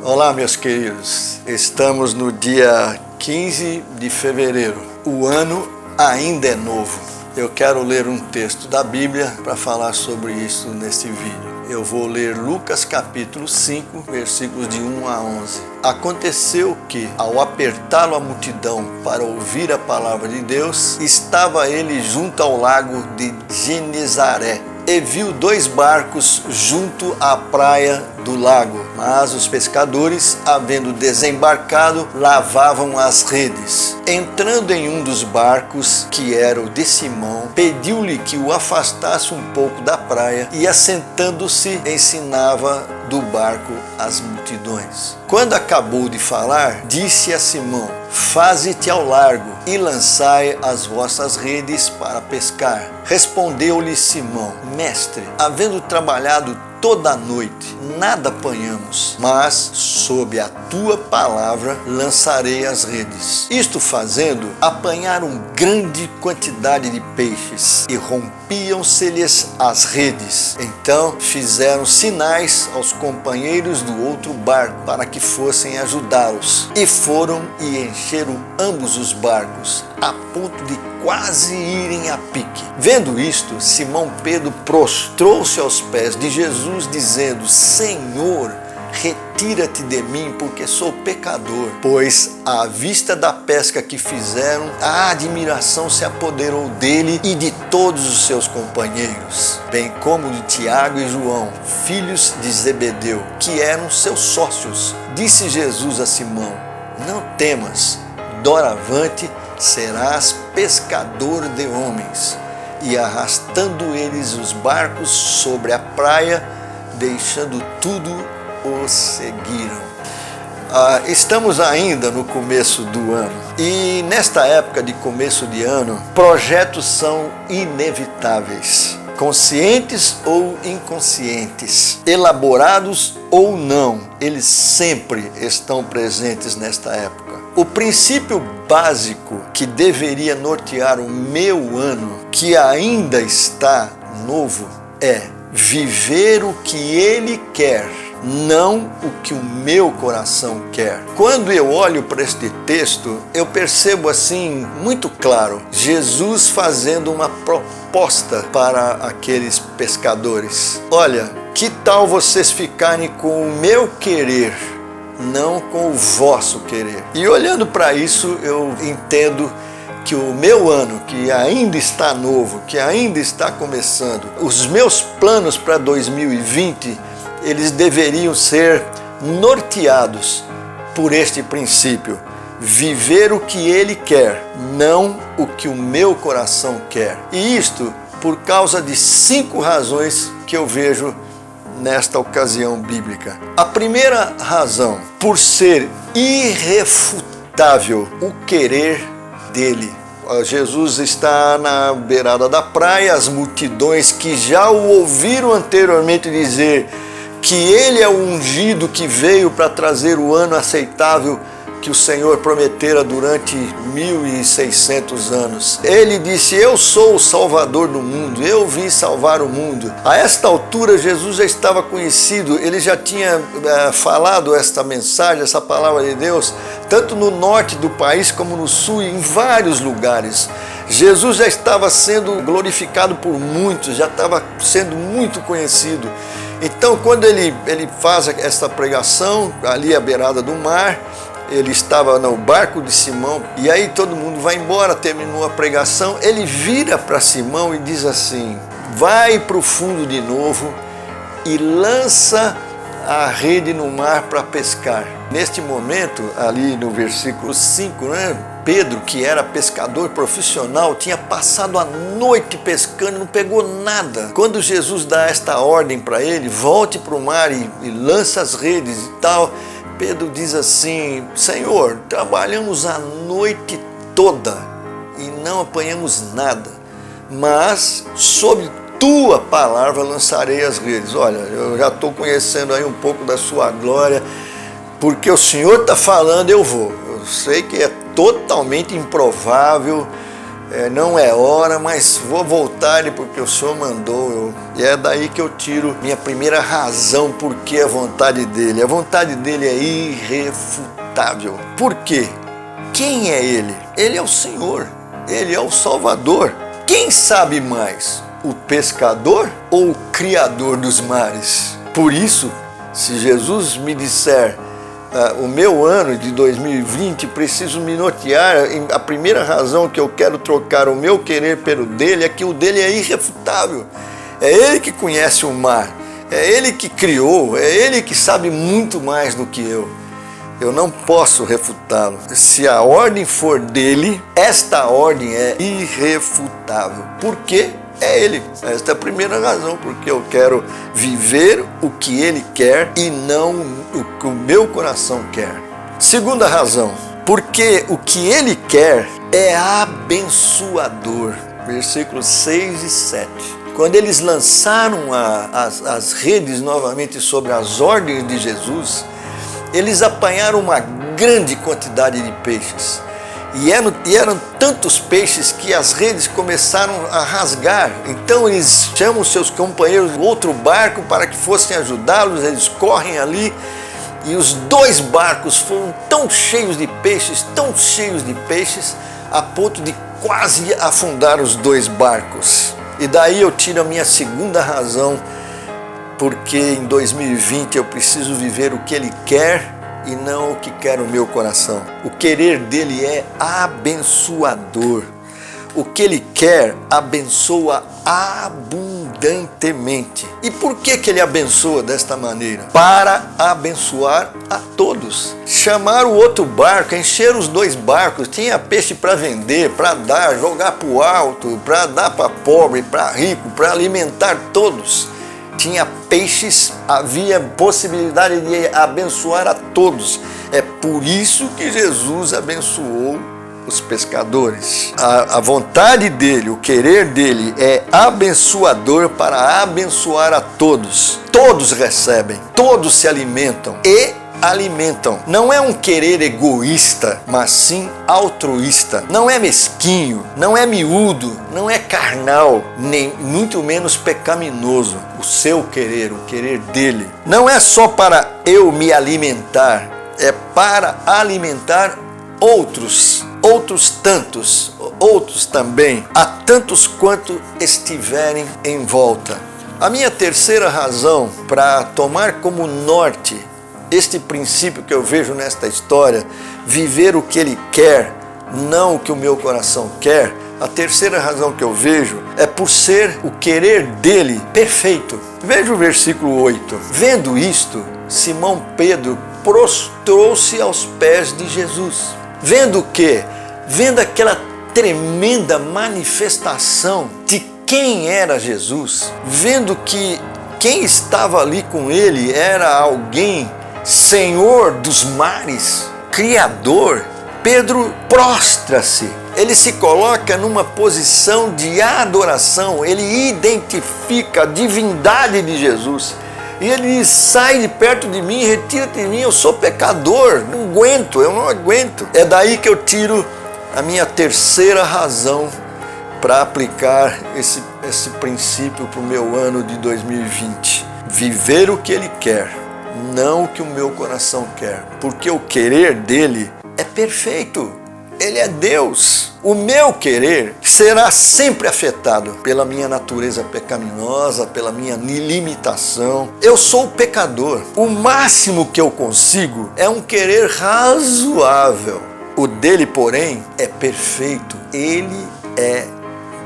Olá, meus queridos. Estamos no dia 15 de fevereiro. O ano ainda é novo. Eu quero ler um texto da Bíblia para falar sobre isso neste vídeo. Eu vou ler Lucas capítulo 5, versículos de 1 a 11. Aconteceu que, ao apertá-lo a multidão para ouvir a palavra de Deus, estava ele junto ao lago de Genezaré. E viu dois barcos junto à praia do lago, mas os pescadores, havendo desembarcado, lavavam as redes. Entrando em um dos barcos, que era o de Simão, pediu-lhe que o afastasse um pouco da praia e, assentando-se, ensinava do barco as multidões. Quando acabou de falar, disse a Simão: faze-te ao largo e lançai as vossas redes para pescar. Respondeu-lhe Simão: mestre, havendo trabalhado toda a noite, nada apanhamos, mas sob a tua palavra lançarei as redes. Isto fazendo, apanharam grande quantidade de peixes e rompiam-se-lhes as redes. Então fizeram sinais aos companheiros do outro barco para que fossem ajudá-los. E foram e encheram ambos os barcos, a ponto de quase irem a pique. Vendo isto, Simão Pedro prostrou-se aos pés de Jesus, dizendo: Senhor, retira-te de mim, porque sou pecador. Pois, à vista da pesca que fizeram, a admiração se apoderou dele e de todos os seus companheiros, bem como de Tiago e João, filhos de Zebedeu, que eram seus sócios. Disse Jesus a Simão: não temas, doravante serás pescador de homens. E arrastando eles os barcos sobre a praia, deixando tudo, os seguiram. Estamos ainda no começo do ano, e nesta época de começo de ano, projetos são inevitáveis, conscientes ou inconscientes, elaborados ou não, eles sempre estão presentes nesta época. O princípio básico que deveria nortear o meu ano, que ainda está novo, é viver o que Ele quer, não o que o meu coração quer. Quando eu olho para este texto, eu percebo assim muito claro Jesus fazendo uma proposta para aqueles pescadores. Olha, que tal vocês ficarem com o meu querer, não com o vosso querer? E olhando para isso, eu entendo que o meu ano, que ainda está novo, que ainda está começando, os meus planos para 2020, eles deveriam ser norteados por este princípio: viver o que Ele quer, não o que o meu coração quer. E isto por causa de 5 razões que eu vejo nesta ocasião bíblica. A primeira razão, por ser irrefutável o querer dele. Jesus está na beirada da praia, as multidões que já o ouviram anteriormente dizer que ele é o ungido que veio para trazer o ano aceitável que o Senhor prometera durante 1600 anos. Ele disse: eu sou o Salvador do mundo, eu vim salvar o mundo. A esta altura Jesus já estava conhecido, ele já tinha falado esta mensagem, essa palavra de Deus, tanto no norte do país como no sul, em vários lugares. Jesus já estava sendo glorificado por muitos, já estava sendo muito conhecido. Então, quando ele faz esta pregação ali à beirada do mar, ele estava no barco de Simão, e aí todo mundo vai embora, terminou a pregação, ele vira para Simão e diz assim: vai para o fundo de novo e lança a rede no mar para pescar. Neste momento, ali no versículo 5, Pedro, que era pescador profissional, tinha passado a noite pescando, não pegou nada. Quando Jesus dá esta ordem para ele: volte para o mar e lança as redes e tal, Pedro diz assim: Senhor, trabalhamos a noite toda e não apanhamos nada, mas sob tua palavra lançarei as redes. Olha, eu já estou conhecendo aí um pouco da sua glória, porque o Senhor está falando, eu vou. Eu sei que é totalmente improvável não é hora, mas vou voltar porque o Senhor mandou. E é daí que eu tiro minha primeira razão porque a vontade dele. A vontade dele é irrefutável. Por quê? Quem é ele? Ele é o Senhor, ele é o Salvador. Quem sabe mais, o pescador ou o Criador dos mares? Por isso, se Jesus me disser o meu ano de 2020, preciso me nortear, a primeira razão que eu quero trocar o meu querer pelo dele é que o dele é irrefutável. É ele que conhece o mar, é ele que criou, é ele que sabe muito mais do que eu. Eu não posso refutá-lo. Se a ordem for dele, esta ordem é irrefutável. Por quê? É ele. Esta é a primeira razão, porque eu quero viver o que ele quer e não o que o meu coração quer. Segunda razão, porque o que ele quer é abençoador. Versículos 6 e 7. Quando eles lançaram as redes novamente sobre as ordens de Jesus, eles apanharam uma grande quantidade de peixes. E eram tantos peixes que as redes começaram a rasgar. Então eles chamam seus companheiros do outro barco para que fossem ajudá-los. Eles correm ali e os dois barcos foram tão cheios de peixes, a ponto de quase afundar os dois barcos. E daí eu tiro a minha segunda razão, porque em 2020 eu preciso viver o que ele quer e não o que quer o meu coração. O querer dele é abençoador. O que ele quer abençoa abundantemente. E por que ele abençoa desta maneira? Para abençoar a todos. Chamar o outro barco, encher os dois barcos, tinha peixe para vender, para dar, jogar para o alto, para dar para pobre, para rico, para alimentar todos. Tinha peixes, havia possibilidade de abençoar a todos. É por isso que Jesus abençoou os pescadores. A vontade dele, o querer dele é abençoador para abençoar a todos. Todos recebem, todos se alimentam e alimentam. Não é um querer egoísta, mas sim altruísta. Não é mesquinho, não é miúdo, não é carnal, nem muito menos pecaminoso. O seu querer, o querer dele, não é só para eu me alimentar, é para alimentar outros tantos, outros também, a tantos quanto estiverem em volta. A minha terceira razão para tomar como norte este princípio que eu vejo nesta história, viver o que ele quer, não o que o meu coração quer, a terceira razão que eu vejo é por ser o querer dele perfeito. Veja o versículo 8. Vendo isto, Simão Pedro prostrou-se aos pés de Jesus. Vendo o quê? Vendo aquela tremenda manifestação de quem era Jesus, vendo que quem estava ali com ele era alguém, Senhor dos mares, Criador, Pedro prostra-se. Ele se coloca numa posição de adoração, ele identifica a divindade de Jesus. E ele diz, sai de perto de mim, retira-te de mim, eu sou pecador, eu não aguento. É daí que eu tiro a minha terceira razão para aplicar esse princípio para o meu ano de 2020. Viver o que ele quer, não o que o meu coração quer. Porque o querer dele é perfeito. Ele é Deus. O meu querer será sempre afetado pela minha natureza pecaminosa, pela minha limitação. Eu sou pecador. O máximo que eu consigo é um querer razoável. O dele, porém, é perfeito. Ele é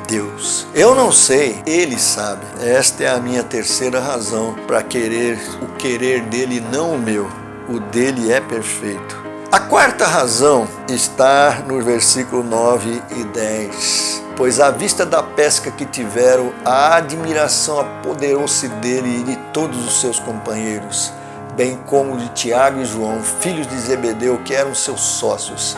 Deus. Eu não sei, ele sabe. Esta é a minha terceira razão para querer o querer dele, não o meu. O dele é perfeito. A quarta razão está no versículo 9 e 10. Pois à vista da pesca que tiveram, a admiração apoderou-se dele e de todos os seus companheiros, bem como de Tiago e João, filhos de Zebedeu, que eram seus sócios.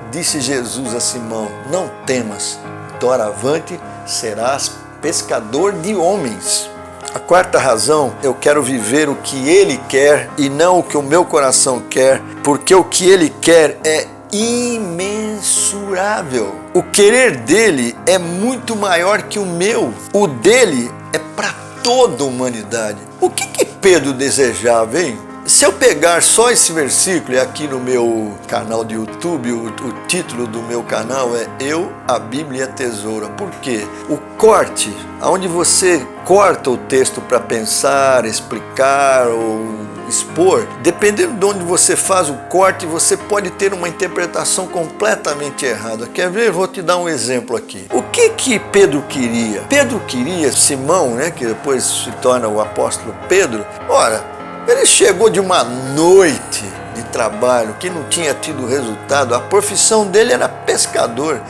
Disse Jesus a Simão, não temas, doravante serás pescador de homens. A quarta razão, eu quero viver o que ele quer e não o que o meu coração quer, porque o que ele quer é imensurável. O querer dele é muito maior que o meu. O dele é para toda a humanidade. O que Pedro desejava, hein? Se eu pegar só esse versículo, e aqui no meu canal de YouTube, o título do meu canal é Eu, a Bíblia e a Tesoura. Por quê? O corte, onde você corta o texto para pensar, explicar ou expor, dependendo de onde você faz o corte, você pode ter uma interpretação completamente errada. Quer ver? Vou te dar um exemplo aqui. O que Pedro queria? Pedro queria, Simão, né, que depois se torna o apóstolo Pedro, ora, ele chegou de uma noite de trabalho que não tinha tido resultado. A profissão dele era pescador.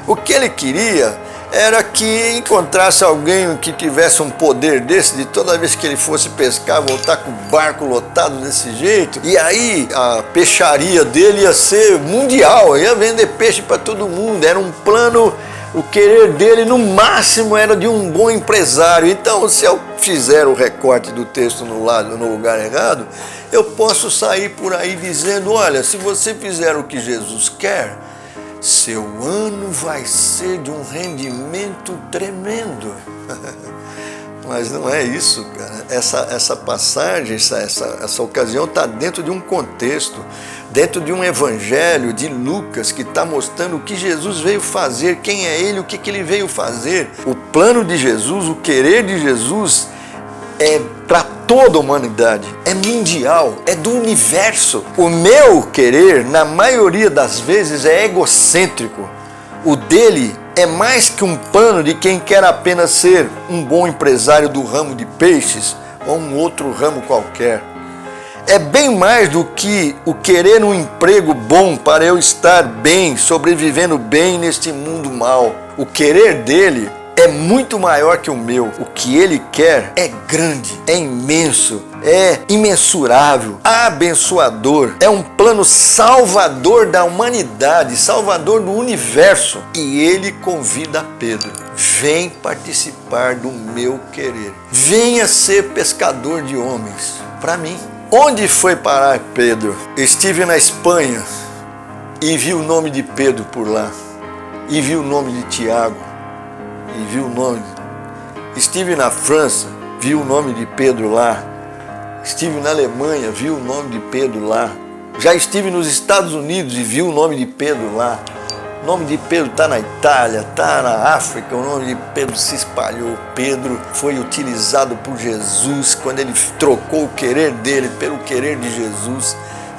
O que ele queria era que encontrasse alguém que tivesse um poder desse, de toda vez que ele fosse pescar, voltar com o barco lotado desse jeito. E aí a peixaria dele ia ser mundial, ia vender peixe para todo mundo. Era um plano. O querer dele, no máximo, era de um bom empresário. Então, se eu fizer o recorte do texto no lugar errado, eu posso sair por aí dizendo, olha, se você fizer o que Jesus quer, seu ano vai ser de um rendimento tremendo. Mas não é isso, cara. Essa passagem, essa ocasião está dentro de um contexto, dentro de um evangelho de Lucas que está mostrando o que Jesus veio fazer, quem é ele, o que ele veio fazer. O plano de Jesus, o querer de Jesus é para toda a humanidade, é mundial, é do universo. O meu querer, na maioria das vezes, é egocêntrico. O dele é mais que um plano de quem quer apenas ser um bom empresário do ramo de peixes ou um outro ramo qualquer. É bem mais do que o querer um emprego bom para eu estar bem, sobrevivendo bem neste mundo mau. O querer dele é muito maior que o meu. O que ele quer é grande, é imenso, é imensurável, abençoador. É um plano salvador da humanidade, salvador do universo. E ele convida Pedro: vem participar do meu querer. Venha ser pescador de homens para mim. Onde foi parar Pedro? Estive na Espanha e vi o nome de Pedro por lá. E vi o nome de Tiago. E vi o nome. Estive na França, vi o nome de Pedro lá. Estive na Alemanha, vi o nome de Pedro lá. Já estive nos Estados Unidos e vi o nome de Pedro lá. O nome de Pedro está na Itália, está na África, o nome de Pedro se espalhou. Pedro foi utilizado por Jesus quando ele trocou o querer dele pelo querer de Jesus.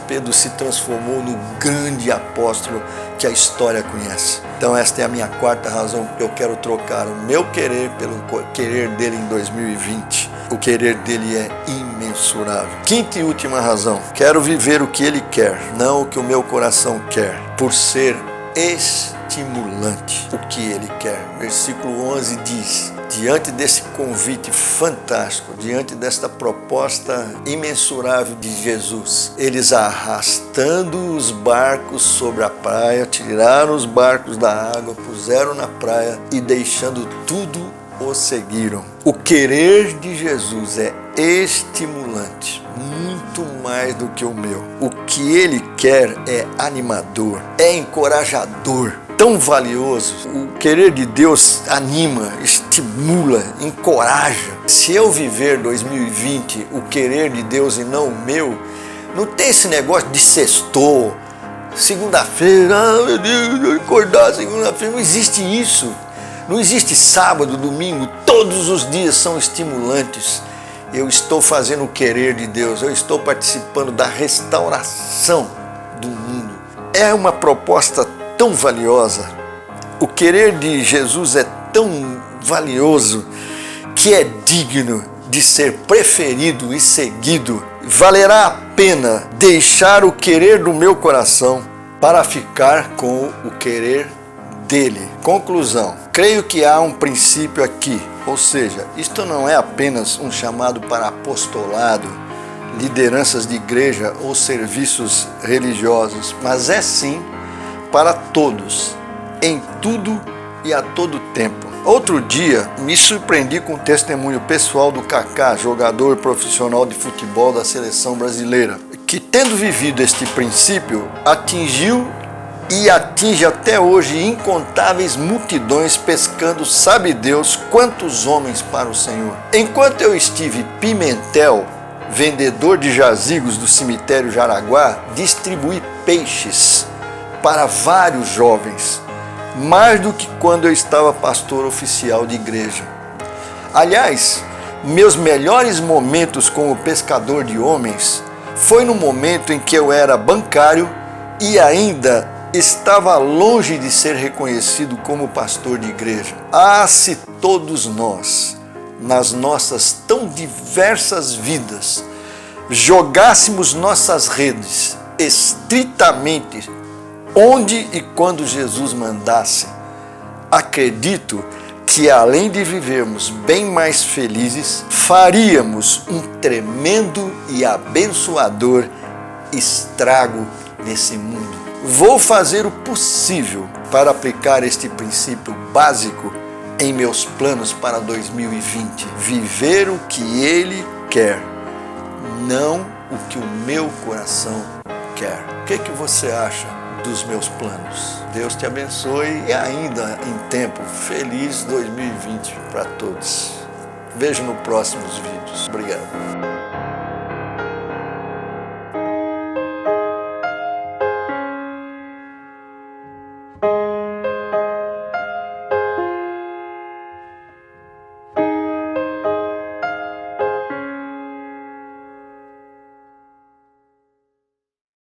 Pedro se transformou no grande apóstolo que a história conhece. Então esta é a minha quarta razão que eu quero trocar o meu querer pelo querer dele em 2020. O querer dele é imensurável. Quinta e última razão. Quero viver o que ele quer, não o que o meu coração quer, por ser estimulante o que ele quer. Versículo 11 diz: diante desse convite fantástico, diante desta proposta imensurável de Jesus, eles arrastando os barcos sobre a praia, tiraram os barcos da água, puseram na praia e deixando tudo, o seguiram. O querer de Jesus é estimulante, muito mais do que o meu. O que ele quer é animador, é encorajador, tão valioso. O querer de Deus anima, estimula, encoraja. Se eu viver 2020 o querer de Deus e não o meu, não tem esse negócio de sextou, segunda-feira, meu Deus, eu acordar segunda-feira, não existe isso. Não existe sábado, domingo, todos os dias são estimulantes. Eu estou fazendo o querer de Deus, eu estou participando da restauração do mundo. É uma proposta tão valiosa. O querer de Jesus é tão valioso que é digno de ser preferido e seguido. Valerá a pena deixar o querer do meu coração para ficar com o querer dele. Conclusão: creio que há um princípio aqui, ou seja, isto não é apenas um chamado para apostolado, lideranças de igreja ou serviços religiosos, mas é sim para todos, em tudo e a todo tempo. Outro dia me surpreendi com o testemunho pessoal do Kaká, jogador profissional de futebol da seleção brasileira, que, tendo vivido este princípio, atingiu e atinge até hoje incontáveis multidões, pescando sabe Deus quantos homens para o Senhor. Enquanto eu estive em Pimentel, vendedor de jazigos do cemitério Jaraguá, distribuí peixes para vários jovens, mais do que quando eu estava pastor oficial de igreja. Aliás, meus melhores momentos como pescador de homens foi no momento em que eu era bancário e ainda estava longe de ser reconhecido como pastor de igreja. Ah, se todos nós, nas nossas tão diversas vidas, jogássemos nossas redes estritamente onde e quando Jesus mandasse, acredito que além de vivermos bem mais felizes, faríamos um tremendo e abençoador estrago nesse mundo. Vou fazer o possível para aplicar este princípio básico em meus planos para 2020. Viver o que Ele quer, não o que o meu coração quer. O que você acha dos meus planos? Deus te abençoe e ainda em tempo, feliz 2020 para todos. Vejo nos próximos vídeos. Obrigado.